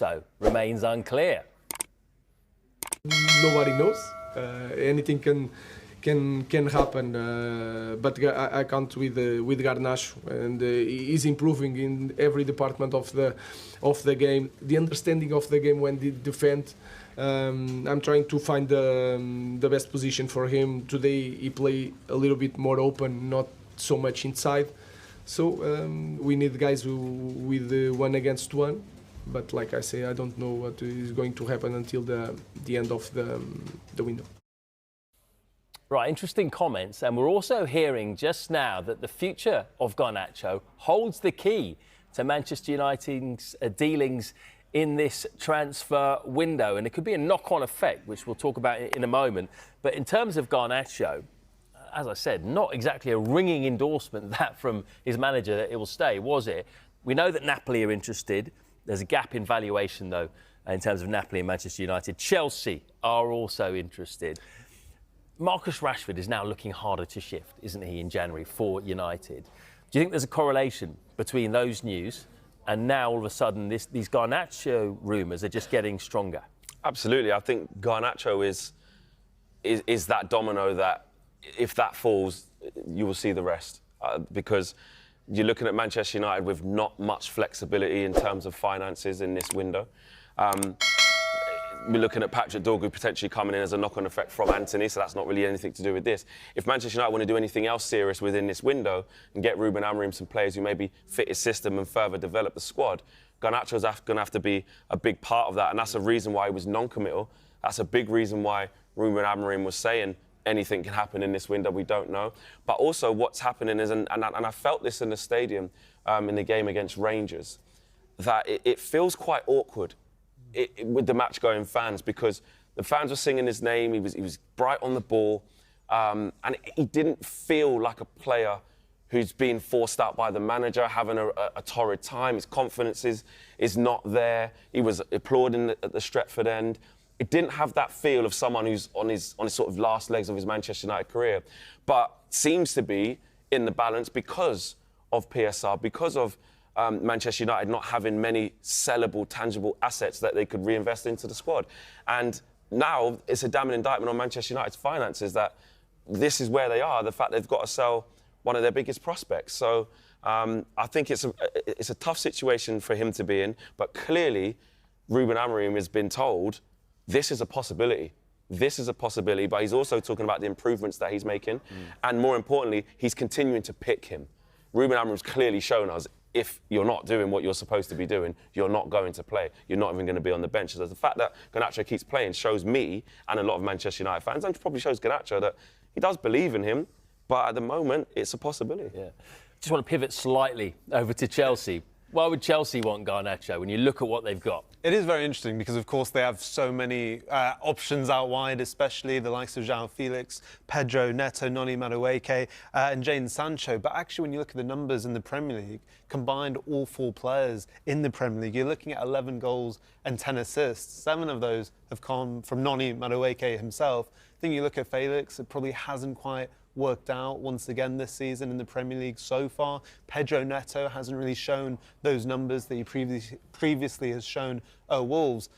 also remains unclear. Nobody knows. Anything can happen, but I count with Garnacho, and he's improving in every department of the game. The understanding of the game when they defend. I'm trying to find the best position for him. Today he play a little bit more open, not so much inside. So we need guys with 1-against-1. But like I say, I don't know what is going to happen until the end of the window. Right, interesting comments. And we're also hearing just now that the future of Garnacho holds the key to Manchester United's dealings in this transfer window. And it could be a knock-on effect, which we'll talk about in a moment. But in terms of Garnacho, as I said, not exactly a ringing endorsement that from his manager that it will stay, was it? We know that Napoli are interested. There's a gap in valuation, though, in terms of Napoli and Manchester United. Chelsea are also interested. Marcus Rashford is now looking harder to shift, isn't he, in January for United? Do you think there's a correlation between those news and now, all of a sudden, these Garnacho rumours are just getting stronger? Absolutely. I think Garnacho is that domino that, if that falls, you will see the rest. Because you're looking at Manchester United with not much flexibility in terms of finances in this window. We're looking at Patrick Dorgu potentially coming in as a knock-on effect from Antony, so that's not really anything to do with this. If Manchester United want to do anything else serious within this window and get Ruben Amorim some players who maybe fit his system and further develop the squad, Garnacho's going to have to be a big part of that, and that's a reason why he was non-committal. That's a big reason why Ruben Amorim was saying anything can happen in this window, we don't know. But also what's happening is, and I felt this in the stadium in the game against Rangers, that it feels quite awkward with the match-going fans, because the fans were singing his name, he was bright on the ball, and he didn't feel like a player who's being forced out by the manager, having a torrid time. His confidence is not there. He was applauding at the Stretford end. It didn't have that feel of someone who's on his sort of last legs of his Manchester United career, but seems to be in the balance because of PSR, because of Manchester United not having many sellable, tangible assets that they could reinvest into the squad. And now it's a damning indictment on Manchester United's finances that this is where they are, the fact they've got to sell one of their biggest prospects. So I think it's a tough situation for him to be in, but clearly Ruben Amorim has been told this is a possibility. This is a possibility, but he's also talking about the improvements that he's making. And more importantly, he's continuing to pick him. Ruben Amorim's clearly shown us, if you're not doing what you're supposed to be doing, you're not going to play. You're not even going to be on the bench. So the fact that Garnacho keeps playing shows me and a lot of Manchester United fans, and probably shows Garnacho, that he does believe in him, but at the moment, it's a possibility. Yeah. Just want to pivot slightly over to Chelsea. Why would Chelsea want Garnacho when you look at what they've got? It is very interesting because, of course, they have so many options out wide, especially the likes of João Felix, Pedro Neto, Noni Madueke and Jadon Sancho. But actually, when you look at the numbers in the Premier League, combined all four players in the Premier League, you're looking at 11 goals and 10 assists. 7 of those have come from Noni Madueke himself. I think you look at Felix, it probably hasn't quite worked out once again this season in the Premier League so far. Pedro Neto hasn't really shown those numbers that he previously has shown at Wolves.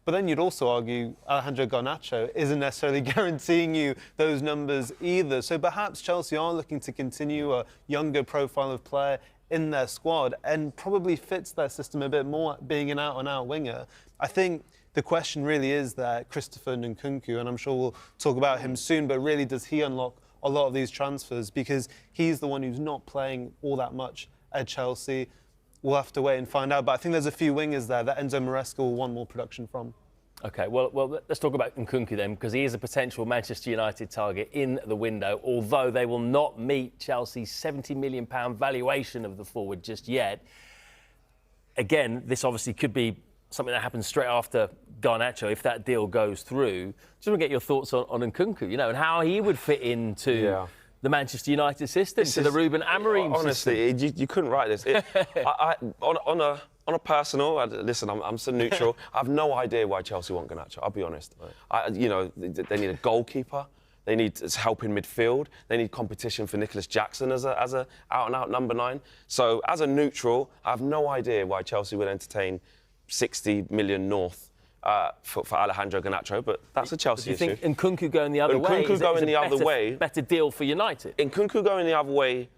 But then you'd also argue Alejandro Garnacho isn't necessarily guaranteeing you those numbers either. So perhaps Chelsea are looking to continue a younger profile of player in their squad and probably fits their system a bit more, being an out-and-out winger. I think the question really is that Gyökeres&Nkunku, and I'm sure we'll talk about him soon, but really does he unlock a lot of these transfers, because he's the one who's not playing all that much at Chelsea. We'll have to wait and find out, but I think there's a few wingers there that Enzo Maresca will want more production from. OK, well, let's talk about Nkunku then, because he is a potential Manchester United target in the window, although they will not meet Chelsea's £70 million valuation of the forward just yet. Again, this obviously could be something that happens straight after Garnacho, if that deal goes through. Just want to get your thoughts on Nkunku, you know, and how he would fit into the Manchester United system, to the Ruben Amorim honestly, system. You couldn't write this. On a personal, listen, I'm so neutral. I have no idea why Chelsea want Garnacho, I'll be honest. Right. You know, they need a goalkeeper. They need help in midfield. They need competition for Nicholas Jackson as a out-and-out number 9. So, as a neutral, I have no idea why Chelsea would entertain 60 million north for Alejandro Garnacho, but that's a Chelsea issue. Do you think Nkunku going the other way? Nkunku going the other way. Better deal for United. Nkunku going the other way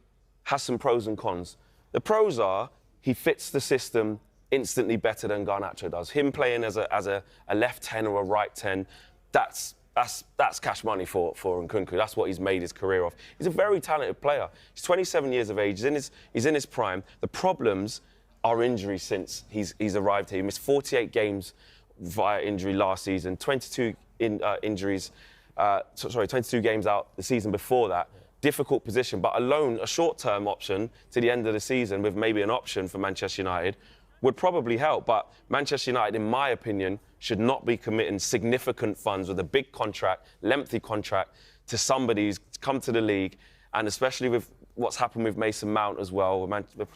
has some pros and cons. The pros are he fits the system instantly better than Garnacho does. Him playing as a left 10 or a right 10, that's cash money for Nkunku. That's what he's made his career off. He's a very talented player. He's 27 years of age. He's in his prime. The problems are injuries since he's arrived here. He missed 48 games via injury last season, 22 injuries. 22 games out the season before that. Difficult position, but alone a short-term option to the end of the season with maybe an option for Manchester United would probably help. But Manchester United, in my opinion, should not be committing significant funds with a big contract, lengthy contract, to somebody who's come to the league, and especially with what's happened with Mason Mount as well.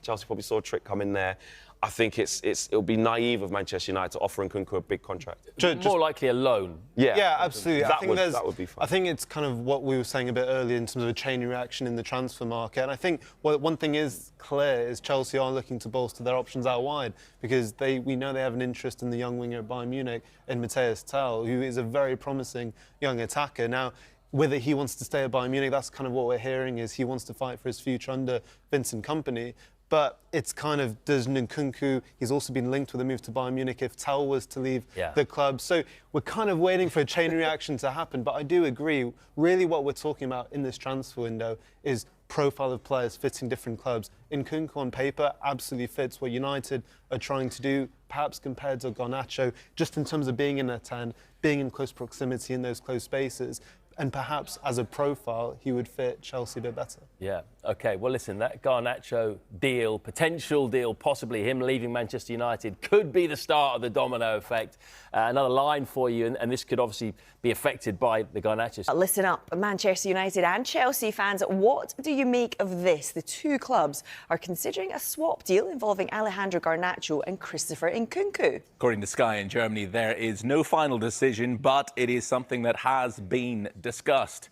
Chelsea probably saw a trick come in there. I think it'll be naive of Manchester United to offer Nkunku a big contract. More likely a loan. Yeah, absolutely. That would be fine. I think it's kind of what we were saying a bit earlier in terms of a chain reaction in the transfer market. And I think one thing is clear is Chelsea are looking to bolster their options out wide, because we know they have an interest in the young winger at Bayern Munich, in Matthias Tel, who is a very promising young attacker. Now, whether he wants to stay at Bayern Munich, that's kind of what we're hearing, is he wants to fight for his future under Vincent Kompany. But it's kind of, does Nkunku, he's also been linked with a move to Bayern Munich if Tel was to leave the club. So we're kind of waiting for a chain reaction to happen. But I do agree, really what we're talking about in this transfer window is profile of players fitting different clubs. Nkunku on paper absolutely fits what United are trying to do, perhaps compared to Garnacho, just in terms of being in a 10, being in close proximity in those close spaces. And perhaps as a profile, he would fit Chelsea a bit better. Yeah, OK. Well, listen, that Garnacho deal, potential deal, possibly him leaving Manchester United, could be the start of the domino effect. Another line for you, and this could obviously be affected by the Garnacho. Listen up, Manchester United and Chelsea fans. What do you make of this? The two clubs are considering a swap deal involving Alejandro Garnacho and Christopher Nkunku. According to Sky in Germany, there is no final decision, but it is something that has been discussed.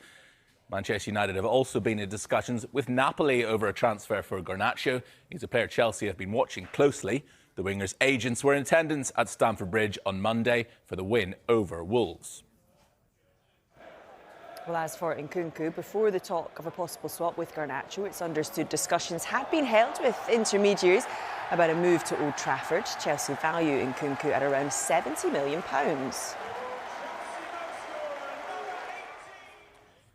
Manchester United have also been in discussions with Napoli over a transfer for Garnacho. He's a player Chelsea have been watching closely. The winger's agents were in attendance at Stamford Bridge on Monday for the win over Wolves. Well, as for Nkunku, before the talk of a possible swap with Garnacho, it's understood discussions had been held with intermediaries about a move to Old Trafford. Chelsea value Nkunku at around £70 million.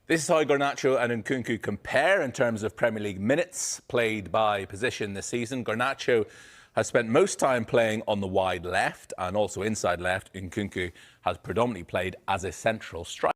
This is how Garnacho and Nkunku compare in terms of Premier League minutes played by position this season. Garnacho has spent most time playing on the wide left and also inside left. Nkunku has predominantly played as a central striker.